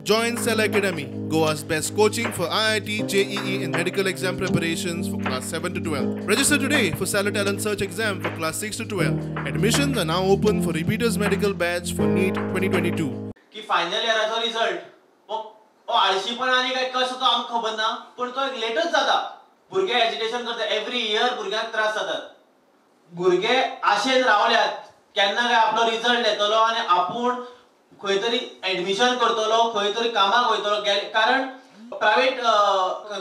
Join Cell Academy, Goa's best coaching for IIT, JEE and medical exam preparations for class 7 to 12. Register today for Cell Talent Search exam for class 6 to 12. Admissions are now open for repeaters medical batch for NEET 2022. की final इयराचो result आळशीपण आणि काय कसं तो आमकां खबर ना पण तो लेटच जाता. भुरगे एजिटेशन करता एवरी इयर भुरग्यांक त्रास जातात. भुरगे आशेन रावल्यात केन्ना काय आपलो रिझल्ट येतलो आणि आपूण खंय तरी ऍडमिशन करतलो खंय तरी कामाक वयतलो कारण प्रायव्हेट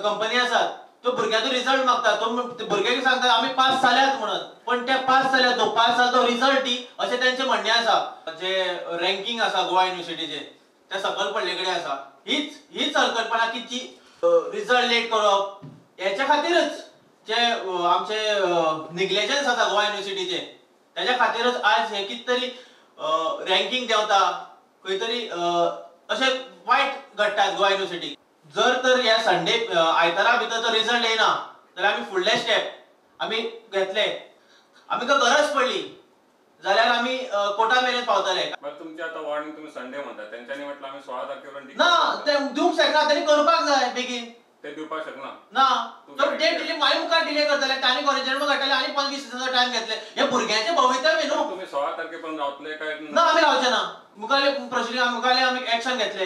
कंपनी आसात तो भुरग्याचो रिझल्ट मागता तो भुरग्याक सांगता आमी पास जाल्यात म्हणून पण ते पास जाल्यात तो पास जाला तो रिझल्ट दी अशें तेंचे म्हणणे आसा. जे रँकिंग आसा गोवा युनिव्हर्सिटीचे ते सकल पडले कडेन आसा. हीच संकल्पना की जी रिझल्ट लेट करप याच्या खातीरच जे आमचे निग्लेजन्स आसा गोवा युनिव्हर्सिटीचे त्याच्या खातीरच आज हे कित तरी रँकिंग देंवता खंय तरी अशें वायट घडटा गोवा युनिव्हर्सिटी. जर तर ह्या संडे आयतारा भितर तो रिझल्ट येना जाल्यार आमी फुडले स्टेप आमी घेतले. आमकां गरज पडली जाल्यार आमी कोर्टा मेरेन पावतले. बट तुमची आता वॉर्निंग तुम्ही संडे म्हणता त्यांच्यानी म्हटलं आम्ही 16 तारखेपर्यंत ना ते दिवंक शकना त्यांनी करपाक जाय बेगीन. ते दिवपाक शकना ना तो डेट डिले मागीर मुखार डिले करतले तांणी कॉलेजन घडटले आनी 15-20 दिसांचो टाइम घेतले. हे भुरग्यांचे भवितव्य न्हू. तुम्ही 16 तारखेपर्यंत रावतले काय ना आमी रावचे ना मुखाले प्रोसिडिंग मुखाले आमी एक्शन घेतले.